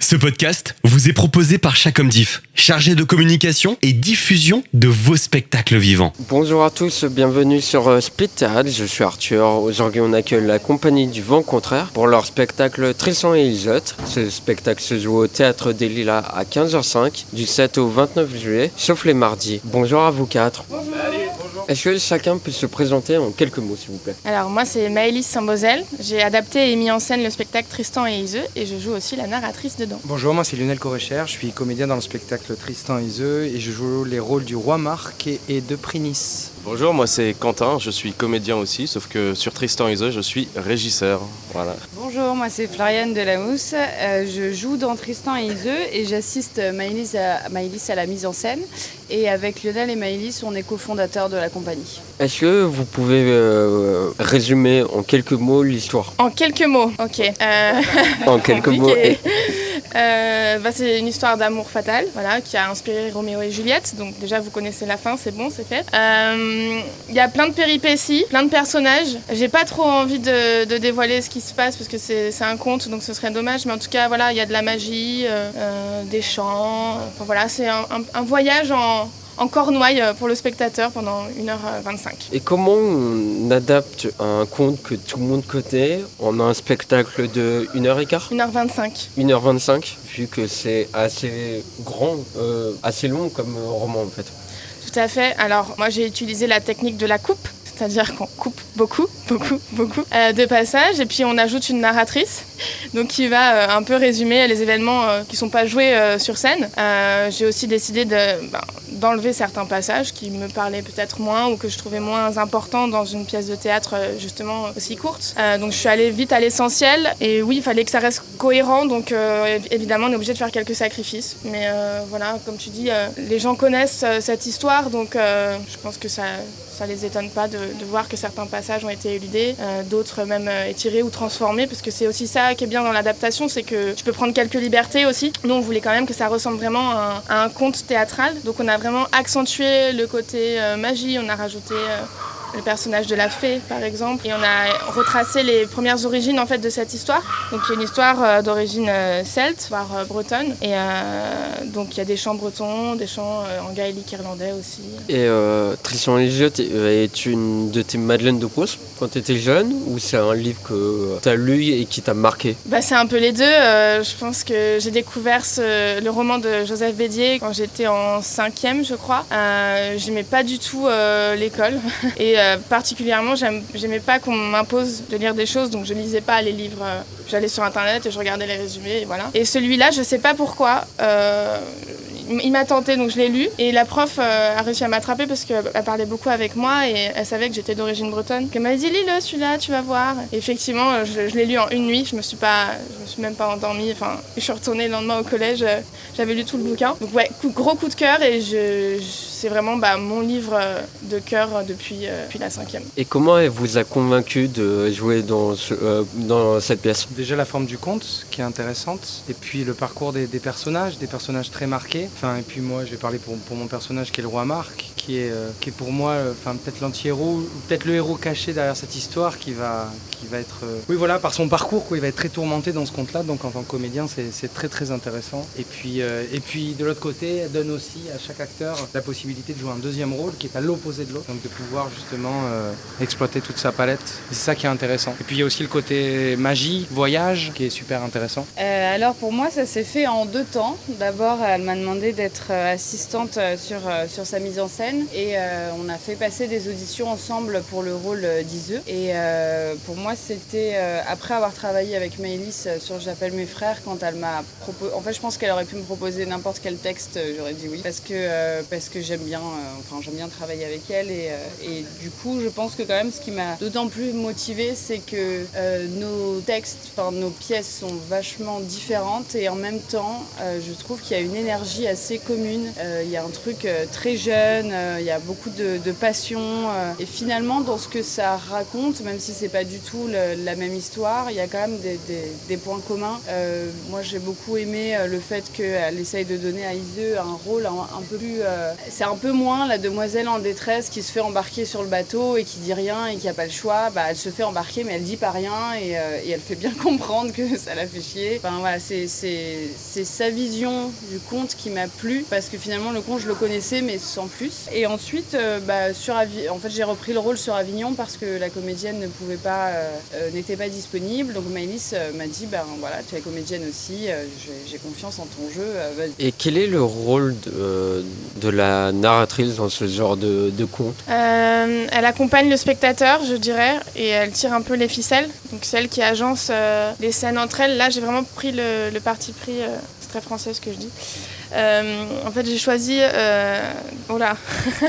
Ce podcast vous est proposé par Chacomdiff, chargé de communication et diffusion de vos spectacles vivants. Bonjour à tous, bienvenue sur Split Théâtre, je suis Arthur. Aujourd'hui on accueille la compagnie du Vent Contraire pour leur spectacle Tristan et Iseult. Ce spectacle se joue au Théâtre des Lilas à 15h05 du 7 au 29 juillet, sauf les mardis. Bonjour à vous quatre. Bonjour. Est-ce que chacun peut se présenter en quelques mots s'il vous plaît? Alors moi c'est Maëlys Saint-Beauzel, j'ai adapté et mis en scène le spectacle Tristan et Iseult et je joue aussi la narratrice dedans. Bonjour, moi c'est Lionel Corécher, je suis comédien dans le spectacle Tristan et Iseult et je joue les rôles du roi Marc et de Prinis. Bonjour, moi c'est Quentin, je suis comédien aussi, sauf que sur Tristan et Iseult, je suis régisseur. Voilà. Bonjour, moi c'est Floriane Delamousse, je joue dans Tristan et Iseult et j'assiste Maëlys à la mise en scène. Et avec Lionel et Maëlys, on est cofondateurs de la compagnie. Est-ce que vous pouvez résumer en quelques mots l'histoire? En quelques mots, ok. En quelques mots. C'est une histoire d'amour fatal, voilà, qui a inspiré Roméo et Juliette. Donc déjà vous connaissez la fin, c'est bon, c'est fait. Il y a plein de péripéties, plein de personnages. J'ai pas trop envie de dévoiler ce qui se passe parce que c'est un conte, donc ce serait dommage. Mais en tout cas, voilà, il y a de la magie, des chants. Enfin voilà, c'est un voyage en Cornouailles pour le spectateur pendant 1h25. Et comment on adapte un conte que tout le monde connaît en un spectacle de 1h15 1h25. 1h25, vu que c'est assez grand, assez long comme roman en fait. Tout à fait. Alors moi j'ai utilisé la technique de la coupe, c'est-à-dire qu'on coupe beaucoup de passages et puis on ajoute une narratrice donc qui va un peu résumer les événements qui ne sont pas joués sur scène. J'ai aussi décidé d'enlever certains passages qui me parlaient peut-être moins ou que je trouvais moins importants dans une pièce de théâtre justement aussi courte. Donc je suis allée vite à l'essentiel et oui, il fallait que ça reste cohérent, donc évidemment on est obligé de faire quelques sacrifices. Mais voilà, comme tu dis, les gens connaissent cette histoire, donc je pense que ça les étonne pas de voir que certains passages ont été éludés, d'autres même étirés ou transformés, parce que c'est aussi ça qui est bien dans l'adaptation, c'est que tu peux prendre quelques libertés aussi. Nous on voulait quand même que ça ressemble vraiment à un conte théâtral, donc on a vraiment accentué le côté magie, on a rajouté le personnage de la fée par exemple, et on a retracé les premières origines en fait de cette histoire. Donc il y a une histoire d'origine celte, voire bretonne, et donc il y a des chants bretons, des chants en gaélique irlandais aussi. Et Tristan et Iseult est une de tes Madeleines de Proust quand tu étais jeune, ou c'est un livre que tu as lu et qui t'a marqué? C'est un peu les deux. Je pense que j'ai découvert le roman de Joseph Bédier quand j'étais en 5e je crois. J'aimais pas du tout l'école et particulièrement j'aimais pas qu'on m'impose de lire des choses, donc je lisais pas les livres. J'allais sur internet et je regardais les résumés et voilà. Et celui-là, je sais pas pourquoi, il m'a tenté, donc je l'ai lu. Et la prof a réussi à m'attraper parce qu'elle parlait beaucoup avec moi et elle savait que j'étais d'origine bretonne. Elle m'a dit lis-le celui-là, tu vas voir. Et effectivement, je l'ai lu en une nuit. Je me suis même pas endormie. Enfin, je suis retournée le lendemain au collège. J'avais lu tout le bouquin. Donc ouais, gros coup de cœur et c'est vraiment mon livre de cœur depuis la 5e. Et comment elle vous a convaincu de jouer dans cette pièce? Déjà la forme du conte qui est intéressante et puis le parcours des personnages très marqués. Et puis moi je vais parler pour mon personnage qui est le roi Marc, qui est pour moi peut-être l'anti-héros, ou peut-être le héros caché derrière cette histoire qui va être par son parcours il va être très tourmenté dans ce conte-là, donc en tant que comédien c'est très très intéressant. Et puis de l'autre côté elle donne aussi à chaque acteur la possibilité de jouer un deuxième rôle qui est à l'opposé de l'autre, donc de pouvoir justement exploiter toute sa palette. Et c'est ça qui est intéressant. Et puis il y a aussi le côté magie, voyage qui est super intéressant. Alors pour moi ça s'est fait en 2 temps. D'abord elle m'a demandé d'être assistante sur sa mise en scène et on a fait passer des auditions ensemble pour le rôle d'Iseult. Et pour moi c'était après avoir travaillé avec Maëlys sur J'appelle mes frères, quand elle m'a proposé, en fait je pense qu'elle aurait pu me proposer n'importe quel texte, j'aurais dit oui parce que j'aime bien travailler avec elle et du coup je pense que quand même ce qui m'a d'autant plus motivée c'est que nos textes, nos pièces sont vachement différentes et en même temps je trouve qu'il y a une énergie assez commune. Il y a un truc très jeune, il y a beaucoup de passion. Et finalement, dans ce que ça raconte, même si c'est pas du tout la même histoire, il y a quand même des points communs. Moi, j'ai beaucoup aimé le fait qu'elle essaye de donner à Ise un rôle un peu plus... c'est un peu moins la demoiselle en détresse qui se fait embarquer sur le bateau et qui dit rien et qui n'a pas le choix. Elle se fait embarquer, mais elle dit pas rien et elle fait bien comprendre que ça la fait chier. Enfin, voilà, c'est sa vision du conte qui m'a plu, parce que finalement, le conte, je le connaissais, mais sans plus. Et ensuite, en fait, j'ai repris le rôle sur Avignon parce que la comédienne n'était pas disponible. Donc Maëlys m'a dit, voilà, tu es comédienne aussi, j'ai confiance en ton jeu, vas-y. Et quel est le rôle de la narratrice dans ce genre de conte? Elle accompagne le spectateur, je dirais, et elle tire un peu les ficelles. Donc c'est elle qui agence les scènes entre elles. Là, j'ai vraiment pris le parti pris, c'est très français ce que je dis. En fait, j'ai choisi...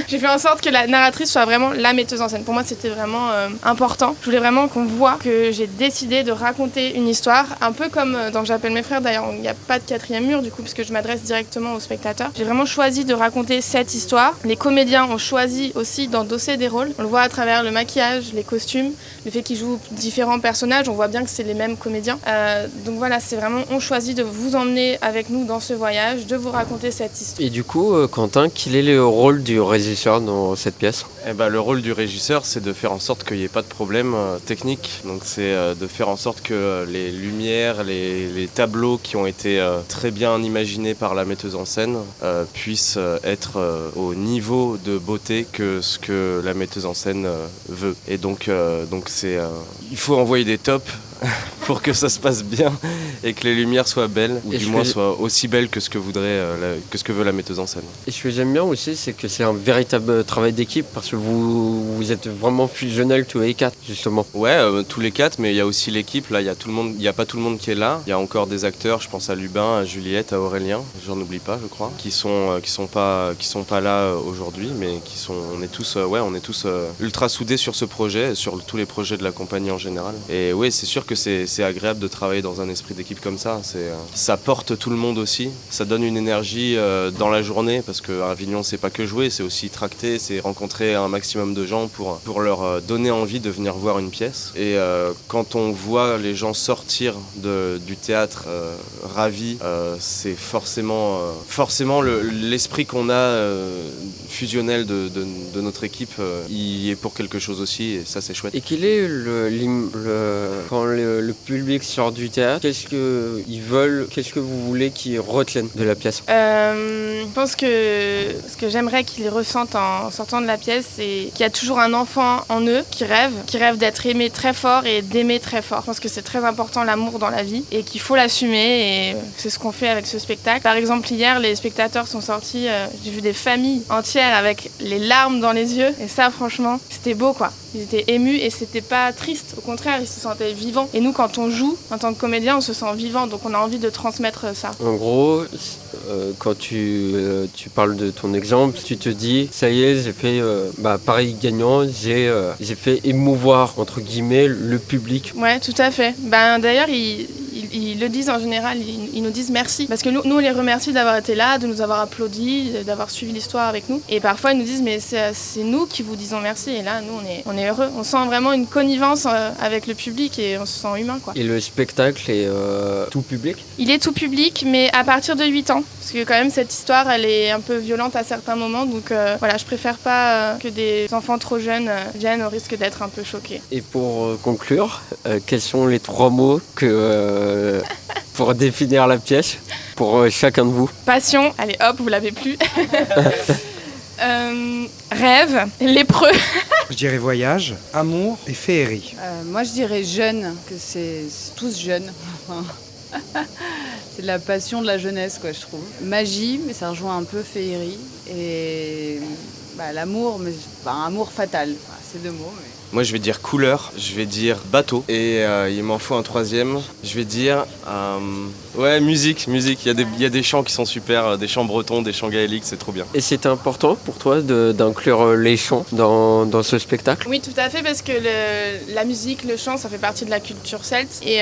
j'ai fait en sorte que la narratrice soit vraiment la metteuse en scène. Pour moi, c'était vraiment important. Je voulais vraiment qu'on voit que j'ai décidé de raconter une histoire, un peu comme dans J'appelle mes frères. D'ailleurs, il n'y a pas de quatrième mur, du coup, puisque je m'adresse directement aux spectateurs. J'ai vraiment choisi de raconter cette histoire. Les comédiens ont choisi aussi d'endosser des rôles. On le voit à travers le maquillage, les costumes, le fait qu'ils jouent différents personnages. On voit bien que c'est les mêmes comédiens. Donc voilà, c'est vraiment... On choisit de vous emmener avec nous dans ce voyage, de vous raconter cette histoire. Et du coup, Quentin, quel est le rôle du régisseur dans cette pièce? Le rôle du régisseur, c'est de faire en sorte qu'il n'y ait pas de problème technique. Donc c'est de faire en sorte que les lumières, les tableaux qui ont été très bien imaginés par la metteuse en scène puissent être au niveau de beauté que ce que la metteuse en scène veut. Et donc il faut envoyer des tops pour que ça se passe bien et que les lumières soient belles, ou du moins soient aussi belles que ce que veut la metteuse en scène. Et ce que j'aime bien aussi, c'est que c'est un véritable travail d'équipe, parce que vous êtes vraiment fusionnels tous les quatre, justement. Ouais, tous les quatre, mais il y a aussi l'équipe. Là, il y a pas tout le monde qui est là. Il y a encore des acteurs, je pense à Lubin, à Juliette, à Aurélien, j'en oublie pas, je crois, qui sont pas là aujourd'hui, mais on est tous ultra soudés sur ce projet, et sur tous les projets de la compagnie en général. Et oui, c'est sûr que c'est agréable de travailler dans un esprit d'équipe comme ça. Ça porte tout le monde aussi. Ça donne une énergie dans la journée, parce qu'à Avignon, c'est pas que jouer, c'est aussi tracter, c'est rencontrer un maximum de gens pour leur donner envie de venir voir une pièce. Et quand on voit les gens sortir du théâtre ravis, c'est forcément l'esprit qu'on a fusionnel de notre équipe, il est pour quelque chose aussi, et ça c'est chouette. Et quel est quand le public sort du théâtre, qu'est-ce qu'ils veulent, qu'est-ce que vous voulez qu'ils retiennent de la pièce? Je pense que ce que j'aimerais qu'ils ressentent en sortant de la pièce, c'est qu'il y a toujours un enfant en eux qui rêve d'être aimé très fort et d'aimer très fort. Je pense que c'est très important, l'amour dans la vie, et qu'il faut l'assumer, et c'est ce qu'on fait avec ce spectacle. Par exemple, hier, les spectateurs sont sortis, j'ai vu des familles entières avec les larmes dans les yeux, et ça, franchement, c'était beau, quoi. Ils étaient émus et c'était pas triste, au contraire, ils se sentaient vivants. Et nous, quand on joue, en tant que comédien, on se sent vivant, donc on a envie de transmettre ça. En gros, quand tu parles de ton exemple, tu te dis, ça y est, j'ai fait Paris gagnant, j'ai fait émouvoir, entre guillemets, le public. Ouais, tout à fait. D'ailleurs, ils le disent en général, ils nous disent merci. Parce que nous, on les remercie d'avoir été là, de nous avoir applaudi, d'avoir suivi l'histoire avec nous. Et parfois, ils nous disent, mais c'est nous qui vous disons merci. Et là, nous, on est heureux. On sent vraiment une connivence avec le public et on se sent humain, quoi. Et le spectacle est tout public? Il est tout public, mais à partir de 8 ans. Parce que quand même, cette histoire, elle est un peu violente à certains moments. Donc voilà, je préfère pas que des enfants trop jeunes viennent, au risque d'être un peu choqués. Et pour conclure, quels sont les 3 mots pour définir la pièce pour chacun de vous? Passion, allez hop, vous l'avez plus. Rêve, lépreux. Je dirais voyage, amour et féerie. Moi, je dirais jeune, que c'est tous jeunes. C'est de la passion de la jeunesse, quoi, je trouve. Magie, mais ça rejoint un peu féerie. Et l'amour, mais amour fatal. C'est 2 mots, mais... Moi, je vais dire couleur, je vais dire bateau, et il m'en faut un troisième. Je vais dire musique. Il y a des chants qui sont super, des chants bretons, des chants gaéliques, c'est trop bien. Et c'était important pour toi d'inclure les chants dans ce spectacle? Oui, tout à fait, parce que la musique, le chant, ça fait partie de la culture celte. Et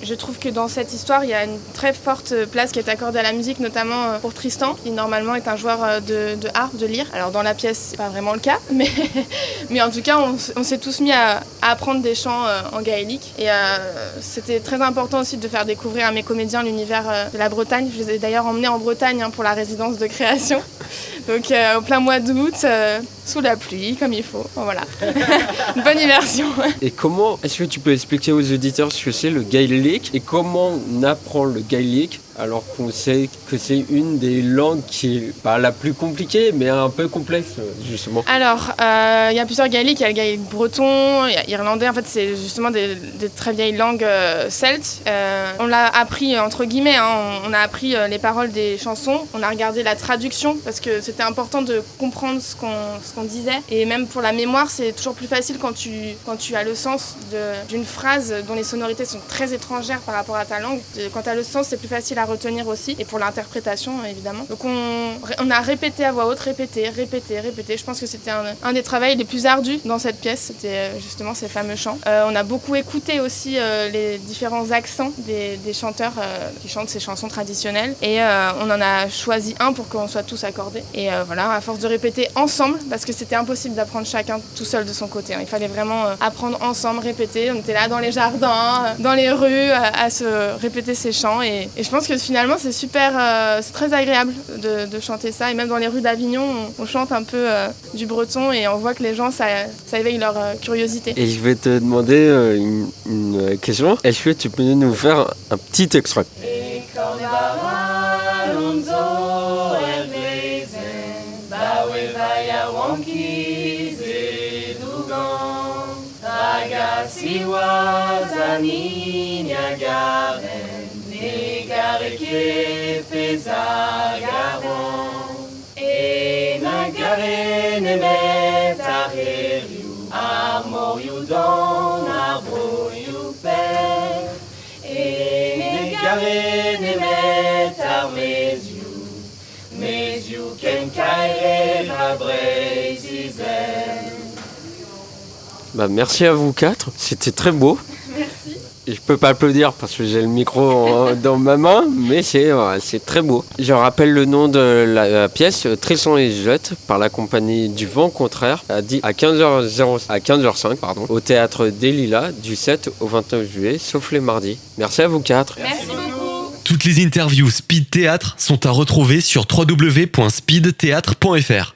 je trouve que dans cette histoire, il y a une très forte place qui est accordée à la musique, notamment pour Tristan, qui normalement est un joueur de harpe, de lyre. Alors dans la pièce, c'est pas vraiment le cas, mais en tout cas, on s'est tous mis à apprendre des chants en gaélique. Et c'était très important aussi de faire découvrir à mes comédiens l'univers de la Bretagne. Je les ai d'ailleurs emmenés en Bretagne pour la résidence de création. Donc au plein mois d'août, sous la pluie, comme il faut. Bon, voilà. Une bonne immersion. Et comment est-ce que tu peux expliquer aux auditeurs ce que c'est le gaélique et comment on apprend le gaélique alors qu'on sait que c'est une des langues qui est pas la plus compliquée mais un peu complexe justement? Alors, il y a plusieurs gaéliques. Il y a le gaélique breton, il y a irlandais. En fait, c'est justement des très vieilles langues celtes. On l'a appris entre guillemets. On a appris les paroles des chansons. On a regardé la traduction parce que c'était important de comprendre ce qu'on disait. Et même pour la mémoire, c'est toujours plus facile quand tu as le sens d'une phrase dont les sonorités sont très étrangères par rapport à ta langue. Quand tu as le sens, c'est plus facile à retenir aussi. Et pour l'interprétation, évidemment. Donc on a répété à voix haute, répété. Je pense que c'était un des travaux les plus ardus dans cette pièce. C'était justement ces fameux chants. On a beaucoup écouté aussi les différents accents des chanteurs qui chantent ces chansons traditionnelles. Et on en a choisi un pour qu'on soit tous accordés. Et voilà, à force de répéter ensemble, parce que c'était impossible d'apprendre chacun tout seul de son côté. Il fallait vraiment apprendre ensemble, répéter. On était là dans les jardins, dans les rues, à se répéter ces chants. Et je pense que finalement, c'est super, c'est très agréable de chanter ça. Et même dans les rues d'Avignon, on chante un peu du breton et on voit que les gens, ça éveille leur curiosité. Et je vais te demander une question. Est-ce que tu peux nous faire un petit extrait? Merci à vous quatre, c'était très beau. Merci. Je peux pas applaudir parce que j'ai le micro dans ma main, mais c'est très beau. Je rappelle le nom de la pièce, Tristan et Isolette, par la compagnie du Vent Contraire, à 15h05, au théâtre des Lilas, du 7 au 29 juillet, sauf les mardis. Merci à vous quatre. Merci beaucoup. Toutes les interviews Speed Théâtre sont à retrouver sur www.speedtheatre.fr.